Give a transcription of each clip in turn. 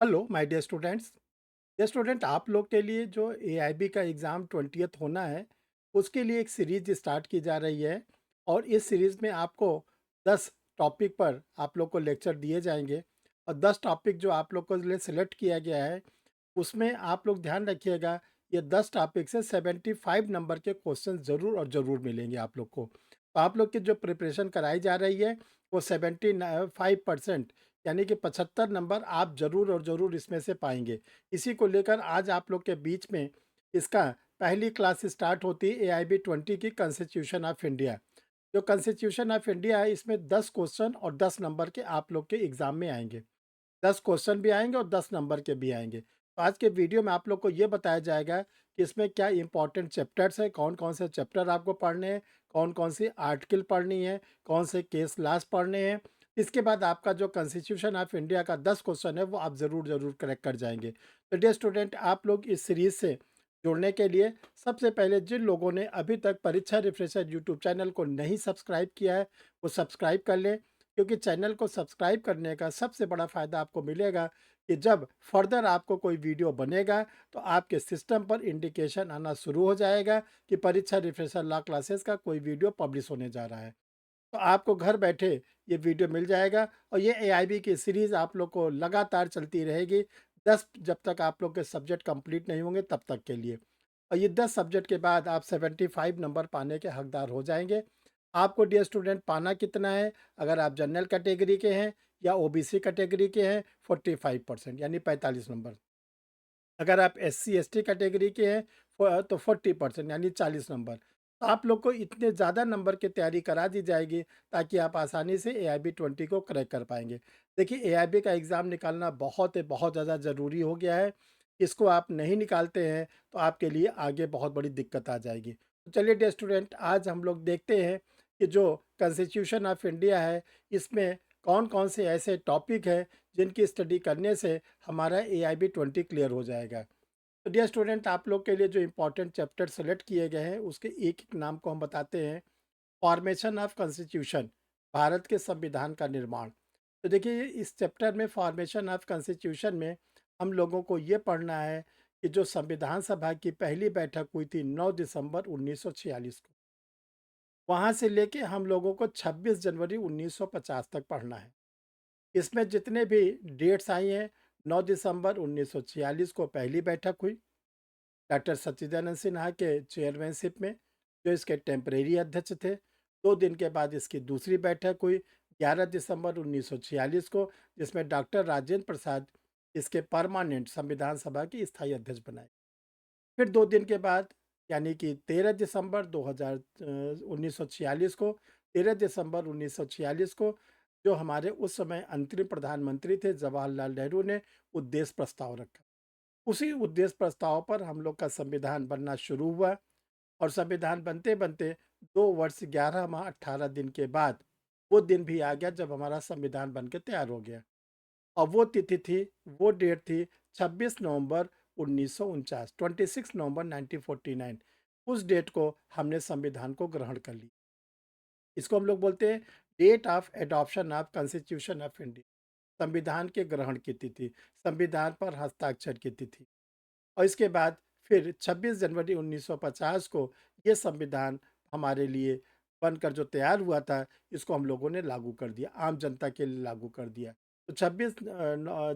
Hello my dear students. Dear student, आप लोग के लिए जो एआईबी का एग्ज़ाम 20th होना है, उसके लिए एक सीरीज स्टार्ट की जा रही है। और इस सीरीज़ में आपको 10 टॉपिक पर आप लोग को लेक्चर दिए जाएंगे। और 10 टॉपिक जो आप लोग को लिए सिलेक्ट किया गया है, उसमें आप लोग ध्यान रखिएगा, ये 10 टॉपिक से 75 नंबर के क्वेश्चन ज़रूर और ज़रूर मिलेंगे आप लोग को। तो आप लोग की जो प्रिपरेशन कराई जा रही है, वो 75% यानी कि 75 नंबर आप ज़रूर और ज़रूर इसमें से पाएंगे। इसी को लेकर आज आप लोग के बीच में इसका पहली क्लास स्टार्ट होती है एआईबी 20 की कॉन्स्टिट्यूशन ऑफ इंडिया। जो कॉन्स्टिट्यूशन ऑफ इंडिया है, इसमें 10 क्वेश्चन और 10 नंबर के आप लोग के एग्ज़ाम में आएंगे। 10 क्वेश्चन भी आएँगे और 10 नंबर के भी आएँगे। तो आज के वीडियो में आप लोग को ये बताया जाएगा कि इसमें क्या इम्पोर्टेंट चैप्टर्स हैं, कौन-कौन से चैप्टर आपको पढ़ने हैं, कौन-कौन सी आर्टिकल पढ़नी है, कौन से केस लॉज पढ़ने हैं। इसके बाद आपका जो कॉन्स्टिट्यूशन ऑफ इंडिया का 10 क्वेश्चन है, वो आप ज़रूर क्रैक कर जाएँगे। तो डियर स्टूडेंट, आप लोग इस सीरीज़ से जुड़ने के लिए सबसे पहले जिन लोगों ने अभी तक परीक्षा रिफ्रेशर यूट्यूब चैनल को नहीं सब्सक्राइब किया है, वो सब्सक्राइब कर लें। क्योंकि चैनल को सब्सक्राइब करने का सबसे बड़ा फ़ायदा आपको मिलेगा कि जब फर्दर आपको कोई वीडियो बनेगा, तो आपके सिस्टम पर इंडिकेशन आना शुरू हो जाएगा कि परीक्षा रिफ्रेशर लॉ क्लासेस का कोई वीडियो पब्लिश होने जा रहा है। तो आपको घर बैठे ये वीडियो मिल जाएगा। और ये एआईबी की सीरीज़ आप लोग को लगातार चलती रहेगी, 10 जब तक आप लोग के सब्जेक्ट कंप्लीट नहीं होंगे तब तक के लिए। और ये 10 सब्जेक्ट के बाद आप 75 नंबर पाने के हकदार हो जाएंगे। आपको डियर स्टूडेंट पाना कितना है? अगर आप जनरल कैटेगरी के हैं या ओबीसी कैटेगरी के हैं, 45% यानी 45 नंबर। अगर आप एससी एसटी कैटेगरी के हैं, तो 40% यानी 40 नंबर। तो आप लोग को इतने ज़्यादा नंबर की तैयारी करा दी जाएगी, ताकि आप आसानी से एआईबी 20 को क्रैक कर पाएंगे। देखिए, एआईबी का एग्ज़ाम निकालना बहुत ज़्यादा ज़रूरी हो गया है। इसको आप नहीं निकालते हैं तो आपके लिए आगे बहुत बड़ी दिक्कत आ जाएगी। तो चलिए डियर स्टूडेंट, आज हम लोग देखते हैं कि जो कॉन्स्टिट्यूशन ऑफ इंडिया है, इसमें कौन कौन से ऐसे टॉपिक है जिनकी स्टडी करने से हमारा एआईबी 20 क्लियर हो जाएगा। तो डियर स्टूडेंट, आप लोग के लिए जो इंपॉर्टेंट चैप्टर सेलेक्ट किए गए हैं, उसके एक एक नाम को हम बताते हैं। फॉर्मेशन ऑफ कॉन्स्टिट्यूशन, भारत के संविधान का निर्माण। तो देखिए, इस चैप्टर में फॉर्मेशन ऑफ कॉन्स्टिट्यूशन में हम लोगों को ये पढ़ना है कि जो संविधान सभा की पहली बैठक हुई थी 9 दिसंबर 1946 को, वहाँ से लेके हम लोगों को 26 जनवरी 1950 तक पढ़ना है। इसमें जितने भी डेट्स आई हैं, 9 दिसंबर 1946 को पहली बैठक हुई डॉक्टर सच्चिदानंद सिन्हा के चेयरमैनशिप में, जो इसके टेम्परेरी अध्यक्ष थे। 2 दिन के बाद इसकी दूसरी बैठक हुई 11 दिसंबर 1946 को, जिसमें डॉक्टर राजेंद्र प्रसाद इसके परमानेंट संविधान सभा के स्थायी अध्यक्ष बनाए। फिर 2 दिन के बाद यानी कि 13 दिसंबर 1946 को, 13 दिसंबर 1946 को जो हमारे उस समय अंतरिम प्रधानमंत्री थे जवाहरलाल नेहरू ने उद्देश्य प्रस्ताव रखा। उसी उद्देश्य प्रस्ताव पर हम लोग का संविधान बनना शुरू हुआ। और संविधान बनते बनते 2 वर्ष 11 माह 18 दिन के बाद वो दिन भी आ गया जब हमारा संविधान बन के तैयार हो गया। और वो तिथि थी, वो डेट थी 26 नवंबर 1949, 26 नवंबर 1949। उस डेट को हमने संविधान को ग्रहण कर लिया। इसको हम लोग बोलते हैं date of adoption of constitution of India, संविधान के ग्रहण की तिथि, संविधान पर हस्ताक्षर की तिथि। और इसके बाद फिर 26 जनवरी 1950 को ये संविधान हमारे लिए बनकर जो तैयार हुआ था, इसको हम लोगों ने लागू कर दिया, आम जनता के लिए लागू कर दिया। तो 26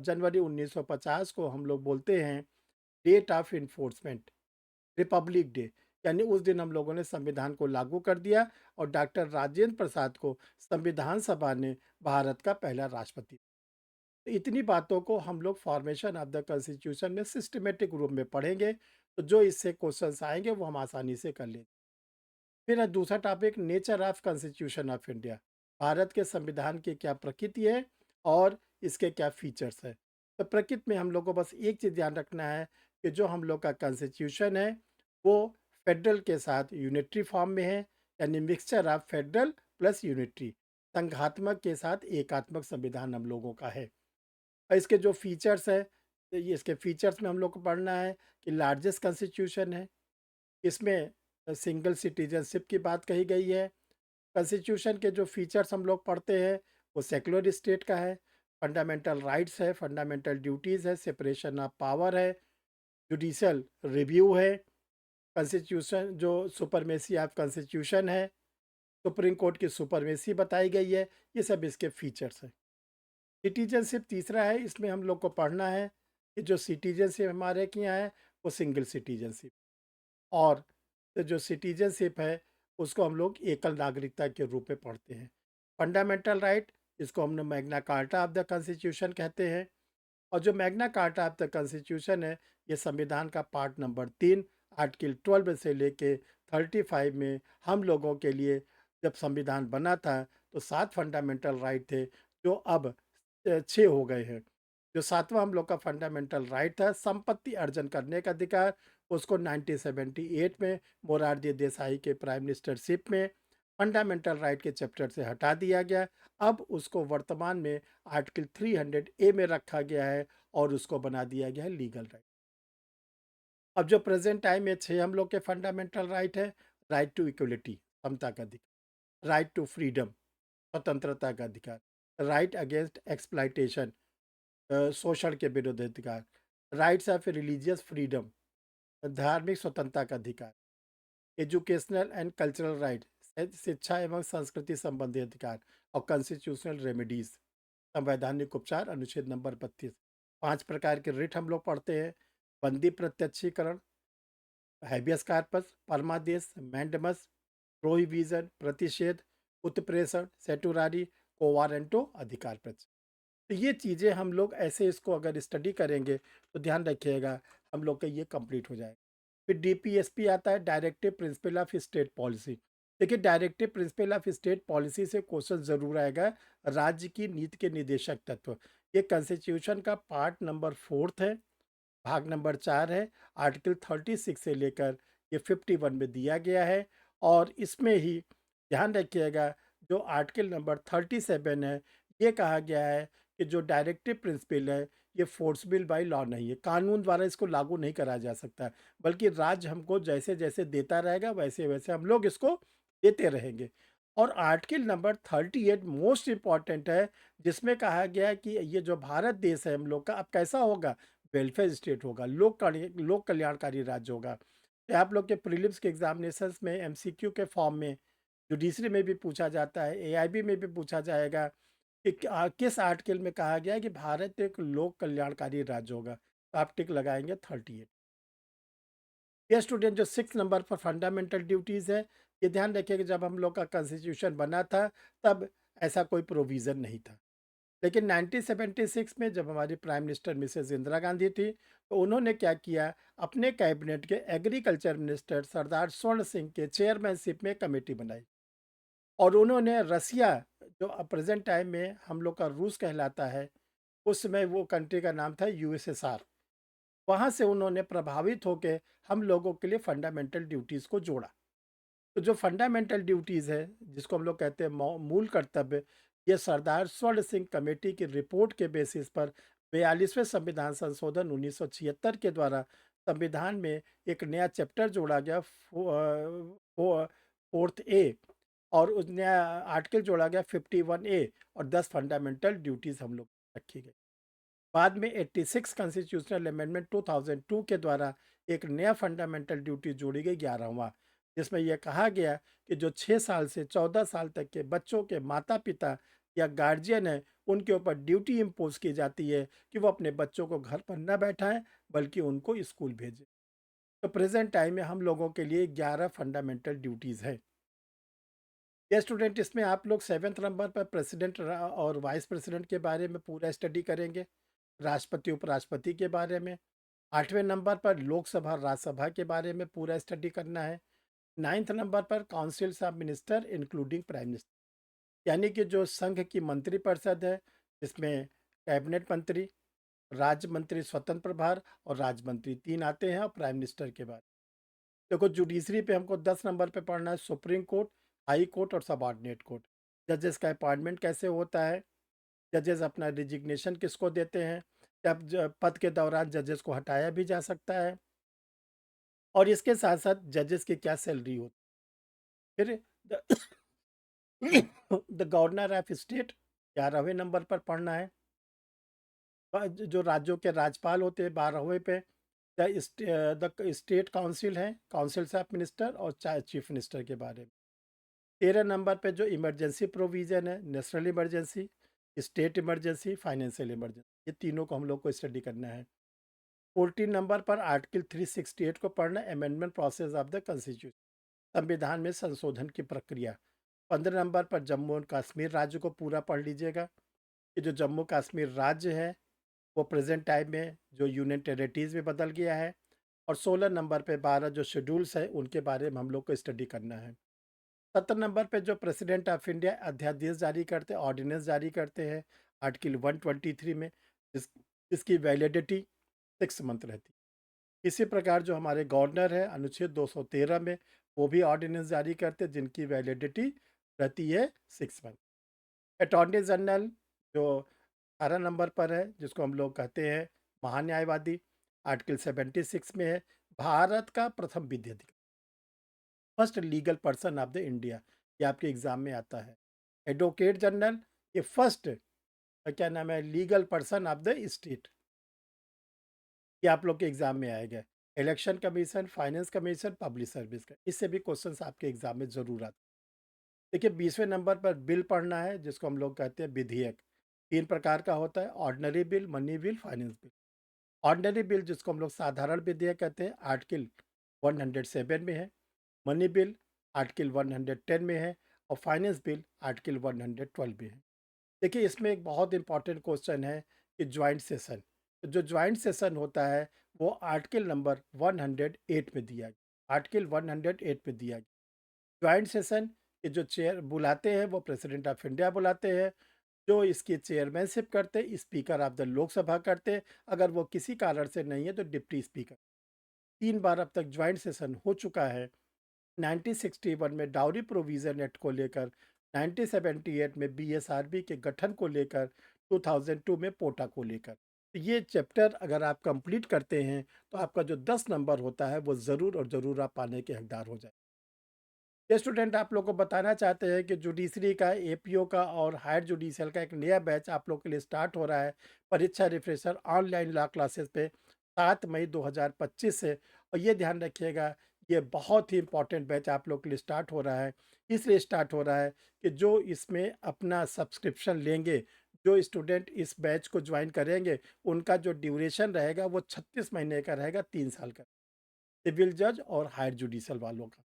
जनवरी 1950 को हम लोग बोलते हैं date of enforcement, republic day. यानी उस दिन हम लोगों ने संविधान को लागू कर दिया और डॉक्टर राजेंद्र प्रसाद को संविधान सभा ने भारत का पहला राष्ट्रपति। तो इतनी बातों को हम लोग फॉर्मेशन ऑफ द कॉन्स्टिट्यूशन में सिस्टमेटिक रूप में पढ़ेंगे, तो जो इससे क्वेश्चंस आएंगे वो हम आसानी से कर लेंगे। फिर है दूसरा topic, nature of constitution of India, Bharat के संविधान की क्या प्रकृति है और इसके क्या फीचर्स है। तो प्रकृति में हम लोग को बस एक चीज़ ध्यान रखना है कि जो हम लोग का कॉन्स्टिट्यूशन है, वो फेडरल के साथ यूनिटरी फॉर्म में है, यानी mixture of federal plus unitary, संघात्मक के साथ एकात्मक संविधान हम लोगों का है। और इसके जो फीचर्स है, तो ये इसके फीचर्स में हम लोग को पढ़ना है कि लार्जेस्ट कॉन्स्टिट्यूशन है, इसमें सिंगल सिटीजनशिप की बात कही गई है। कॉन्स्टिट्यूशन के जो फीचर्स हम लोग पढ़ते हैं, वो सेकुलर स्टेट का है, फंडामेंटल राइट्स है, फंडामेंटल ड्यूटीज़ है, सेपरेशन ऑफ पावर है, जुडिशियल रिव्यू है, कॉन्स्टिट्यूशन जो सुपरमेसी ऑफ कॉन्स्टिट्यूशन है, सुप्रीम कोर्ट की सुपरमेसी बताई गई है। ये सब इसके फीचर्स हैं। सिटीजनशिप तीसरा है, इसमें हम लोग को पढ़ना है कि जो सिटीजनशिप हमारे के यहाँ है वो सिंगल सिटीजनशिप, और तो जो सिटीजनशिप है उसको हम लोग एकल नागरिकता के रूप में पढ़ते हैं। फंडामेंटल राइट, इसको हम लोग Magna carta of the constitution कहते हैं। और जो Magna carta of the constitution है, ये संविधान का पार्ट नंबर 3 आर्टिकल 12 से लेके 35 में हम लोगों के लिए जब संविधान बना था तो 7 फंडामेंटल राइट थे, जो अब 6 हो गए हैं। जो 7वां हम लोग का फंडामेंटल राइट था, संपत्ति अर्जन करने का अधिकार, उसको 1978 में मोरारजी देसाई के प्राइम मिनिस्टरशिप में फंडामेंटल राइट के चैप्टर से हटा दिया गया। अब उसको वर्तमान में आर्टिकल 300 ए में रखा गया है और उसको बना दिया गया है लीगल राइट। अब जो प्रेजेंट टाइम में 6 हम लोग के फंडामेंटल राइट है: राइट टू इक्वलिटी, समता का अधिकार; राइट टू फ्रीडम, स्वतंत्रता का अधिकार; राइट अगेंस्ट एक्सप्लाइटेशन, शोषण के विरुद्ध अधिकार; राइट्स ऑफ रिलीजियस फ्रीडम, धार्मिक स्वतंत्रता का अधिकार; एजुकेशनल एंड कल्चरल राइट, शिक्षा एवं संस्कृति संबंधी अधिकार; और कॉन्स्टिट्यूशनल रेमेडीज, संवैधानिक उपचार, अनुच्छेद नंबर 32। 5 प्रकार के रिट हम लोग पढ़ते हैं: बंदी प्रत्यक्षीकरण, हैबियस कार्पस, परमादेश, मैंडमस, प्रोहिबिजन, प्रतिषेध, उत्प्रेषण, सेटुरारी, कोवारेंटो, अधिकार प्रचार। तो ये चीज़ें हम लोग ऐसे इसको अगर स्टडी करेंगे तो ध्यान रखिएगा हम लोग का ये कंप्लीट हो जाएगा। फिर डीपीएसपी आता है, directive principle of state policy. देखिए, directive principle of state policy से क्वेश्चन जरूर आएगा, राज्य की नीति के निर्देशक तत्व। ये कॉन्स्टिट्यूशन का पार्ट नंबर 4 है, भाग नंबर 4 है। आर्टिकल 36 से लेकर ये 51 में दिया गया है। और इसमें ही ध्यान रखिएगा, जो आर्टिकल नंबर 37 है, ये कहा गया है कि जो डायरेक्टिव प्रिंसिपल है ये फोर्सबिल बाय लॉ नहीं है, कानून द्वारा इसको लागू नहीं करा जा सकता, बल्कि राज्य हमको जैसे जैसे देता रहेगा वैसे वैसे हम लोग इसको देते रहेंगे। और आर्टिकल नंबर 38 मोस्ट इम्पॉर्टेंट है, जिसमें कहा गया है कि ये जो भारत देश है हम लोग का अब कैसा होगा, वेलफेयर स्टेट होगा, लोक कल्याणकारी राज्य होगा। तो आप लोग के प्रीलिम्स के एग्जामिनेशंस में एमसीक्यू के फॉर्म में, जुडिशरी में भी पूछा जाता है, एआईबी में भी पूछा जाएगा कि किस आर्टिकल में कहा गया है कि भारत एक लोक कल्याणकारी राज्य होगा। तो आप टिक लगाएंगे 38। ये स्टूडेंट जो 6 नंबर पर फंडामेंटल ड्यूटीज़ है, ये ध्यान रखिए कि जब हम लोग का कॉन्स्टिट्यूशन बना था तब ऐसा कोई प्रोविज़न नहीं था। लेकिन 1976 में जब हमारी prime minister Mrs Indira Gandhi थी, तो उन्होंने क्या किया, अपने कैबिनेट के एग्रीकल्चर मिनिस्टर सरदार स्वर्ण सिंह के चेयरमैनशिप में कमेटी बनाई। और उन्होंने रसिया, जो प्रेजेंट टाइम में हम लोग का रूस कहलाता है, उस समय वो कंट्री का नाम था यूएसएसआर, वहाँ से उन्होंने प्रभावित होकर हम लोगों के लिए फंडामेंटल ड्यूटीज़ को जोड़ा। तो जो फंडामेंटल ड्यूटीज़ है, जिसको हम लोग कहते हैं मूल कर्तव्य, ये सरदार स्वर्ण सिंह कमेटी की रिपोर्ट के बेसिस पर 42वें संविधान संशोधन 1976 के द्वारा संविधान में एक नया चैप्टर जोड़ा गया, 4th ए, और उस नया आर्टिकल जोड़ा गया 51A, और 10 फंडामेंटल ड्यूटीज़ हम लोग रखी गई। बाद में 86 कॉन्स्टिट्यूशनल अमेंडमेंट 2002 के द्वारा एक नया फंडामेंटल ड्यूटी जोड़ी गई, 11वां, जिसमें यह कहा गया कि जो 6 साल से 14 साल तक के बच्चों के माता पिता या गार्जियन है, उनके ऊपर ड्यूटी इम्पोज की जाती है कि वो अपने बच्चों को घर पर न बैठाएं बल्कि उनको स्कूल भेजें। तो प्रेजेंट टाइम में हम लोगों के लिए 11 फंडामेंटल ड्यूटीज़ हैं। ये स्टूडेंट, इसमें आप लोग 7th नंबर पर प्रेसिडेंट और वाइस प्रेसिडेंट के बारे में पूरा स्टडी करेंगे, राष्ट्रपति उपराष्ट्रपति के बारे में। 8वें नंबर पर लोकसभा राज्यसभा के बारे में पूरा स्टडी करना है। 9th नंबर पर councils of minister including prime minister, यानी कि जो संघ की मंत्रिपरिषद है, जिसमें कैबिनेट मंत्री, राज्य मंत्री स्वतंत्र प्रभार और राज्य मंत्री 3 आते हैं, और प्राइम मिनिस्टर के बाद। देखो, जुडिशरी पे हमको 10 नंबर पे पढ़ना है, सुप्रीम कोर्ट, हाई कोर्ट और सबऑर्डिनेट कोर्ट। जजेस का अपॉइंटमेंट कैसे होता है, जजेस अपना रिजिग्नेशन किसको देते हैं, जब पद के दौरान जजेस को हटाया भी जा सकता है, और इसके साथ साथ जजेस की क्या सैलरी होती है। फिर द गवर्नर ऑफ स्टेट 11वें नंबर पर पढ़ना है। जो राज्यों के राज्यपाल होते हैं 12वें पे द स्टेट काउंसिल है, काउंसिल्स ऑफ मिनिस्टर और चीफ मिनिस्टर के बारे में। 13 नंबर पे जो इमरजेंसी प्रोविज़न है, national emergency, state emergency, financial emergency, ये तीनों को हम लोग को स्टडी करना है। 14 नंबर पर आर्टिकल 368 को पढ़ना, amendment process of the constitution, संविधान में संशोधन की प्रक्रिया। 15 नंबर पर जम्मू और कश्मीर राज्य को पूरा पढ़ लीजिएगा। ये जो जम्मू कश्मीर राज्य है वो प्रेजेंट टाइम में जो यूनियन टेरिटरीज में बदल गया है। और 16 नंबर पे 12 जो शेड्यूल्स है उनके बारे में हम लोग को स्टडी करना है। 17 नंबर पे जो प्रेसिडेंट ऑफ इंडिया अध्यादेश जारी करते हैं, ऑर्डिनेंस जारी करते हैं आर्टिकल 123 में, जिस जिसकी वैलिडिटी 6 मंथ रहती है। इसी प्रकार जो हमारे गवर्नर है अनुच्छेद 213 में वो भी ऑर्डिनेंस जारी करते हैं जिनकी वैलिडिटी रहती है 6 मंथ। अटॉर्नी जनरल जो 18 नंबर पर है, जिसको हम लोग कहते हैं महान्यायवादी, आर्टिकल 76 में है, भारत का प्रथम विधि अधिकारी, first legal person of the India, ये आपके एग्जाम में आता है। एडवोकेट जनरल, ये फर्स्ट क्या नाम है legal person of the state, ये आप लोग के एग्जाम में आएगा। Election commission, finance commission, public service का, इससे भी क्वेश्चंस आपके एग्जाम में जरूर आते हैं। देखिए 20वें नंबर पर बिल पढ़ना है, जिसको हम लोग कहते हैं विधेयक। 3 प्रकार का होता है, ordinary bill, money bill, finance bill. Ordinary bill जिसको हम लोग साधारण विधेयक कहते हैं, आर्टिकल 107 में है। मनी बिल आर्टिकल 110 में है। और फाइनेंस बिल आर्टिकल 112 में है। देखिए इसमें एक बहुत इंपॉर्टेंट क्वेश्चन है कि ज्वाइंट सेशन, तो जो ज्वाइंट सेशन होता है वो आर्टिकल नंबर 108 में दिया गया, आर्टिकल 108 में दिया गया। ज्वाइंट सेशन के जो चेयर बुलाते हैं वो प्रेसिडेंट ऑफ इंडिया बुलाते हैं। जो इसकी चेयरमैनशिप करते हैं स्पीकर ऑफ द लोकसभा करते हैं। अगर वो किसी कारण से नहीं है तो डिप्टी स्पीकर। 3 बार अब तक ज्वाइंट सेशन हो चुका है। 1961 में डाउरी प्रोविजन एक्ट को लेकर, 1978 में बीएसआरबी के गठन को लेकर, 2002 में पोटा को लेकर। तो ये चैप्टर अगर आप कंप्लीट करते हैं तो आपका जो 10 नंबर होता है वो ज़रूर और ज़रूर आप पाने के हकदार हो जाए। ये स्टूडेंट आप लोग को बताना चाहते हैं कि जुडिशरी का, एपीओ का और हायर जुडिशियल का एक नया बैच आप लोग के लिए स्टार्ट हो रहा है। परीक्षा रिफ्रेशर ऑनलाइन लॉ क्लासेस पे 7 मई 2025 से। और ये ध्यान रखिएगा, ये बहुत ही इंपॉर्टेंट बैच आप लोग के लिए स्टार्ट हो रहा है। इसलिए स्टार्ट हो रहा है कि जो इसमें अपना सब्सक्रिप्शन लेंगे, जो स्टूडेंट इस बैच को ज्वाइन करेंगे, उनका जो ड्यूरेशन रहेगा वो 36 महीने का रहेगा, 3 साल का। सिविल जज और हायर जुडिशल वालों का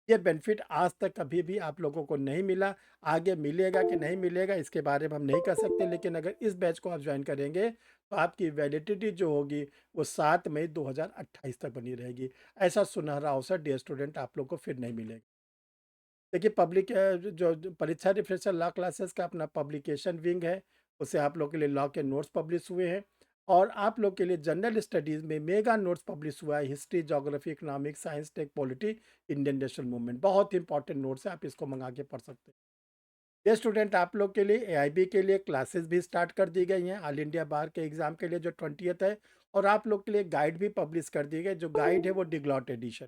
ये बेनिफिट आज तक कभी भी आप लोगों को नहीं मिला। आगे मिलेगा कि नहीं मिलेगा इसके बारे में हम नहीं कह सकते, लेकिन अगर इस बैच को आप ज्वाइन करेंगे तो आपकी वैलिडिटी जो होगी वो 7 मई 2028 तक बनी रहेगी। ऐसा सुनहरा अवसर डियर स्टूडेंट आप लोग को फिर नहीं मिलेगा। देखिए पब्लिक जो परीक्षा रिफ्रेशर लॉ क्लासेस का अपना पब्लिकेशन विंग है, उससे आप लोग के लिए लॉ के नोट्स पब्लिश हुए हैं। और आप लोग के लिए जनरल स्टडीज़ में मेगा नोट्स पब्लिश हुआ है, history, geography, economics, science, tech, polity, Indian national movement, बहुत इंपॉर्टेंट नोट्स है, आप इसको मंगा के पढ़ सकते हैं। ये स्टूडेंट आप लोग के लिए एआईबी के लिए क्लासेस भी स्टार्ट कर दी गई हैं, ऑल इंडिया बार के एग्ज़ाम के लिए जो 20th है। और आप लोग के लिए गाइड भी पब्लिश कर दी गई, जो गाइड है वो डिग्लॉट एडिशन,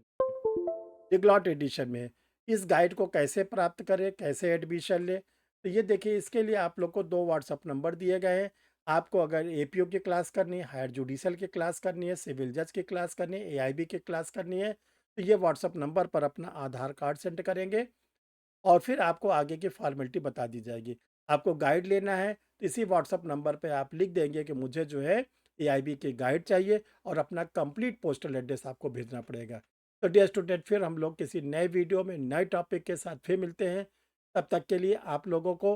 डिग्लॉट एडिशन में है। इस गाइड को कैसे प्राप्त करें, कैसे एडमिशन लें, तो ये देखिए इसके लिए आप लोग को 2 व्हाट्सअप नंबर दिए गए हैं। आपको अगर एपीओ की क्लास करनी है, हायर जुडिशल की क्लास करनी है, सिविल जज की क्लास करनी है, एआईबी की क्लास करनी है, तो ये व्हाट्सअप नंबर पर अपना आधार कार्ड सेंड करेंगे और फिर आपको आगे की फॉर्मेलिटी बता दी जाएगी। आपको गाइड लेना है तो इसी व्हाट्सअप नंबर पे आप लिख देंगे कि मुझे जो है एआईबी की गाइड चाहिए और अपना कंप्लीट पोस्टल एड्रेस आपको भेजना पड़ेगा। तो डियर स्टूडेंट फिर हम लोग किसी नए वीडियो में नए टॉपिक के साथ फिर मिलते हैं। तब तक के लिए आप लोगों को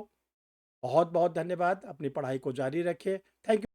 बहुत बहुत धन्यवाद। अपनी पढ़ाई को जारी रखें। Thank you.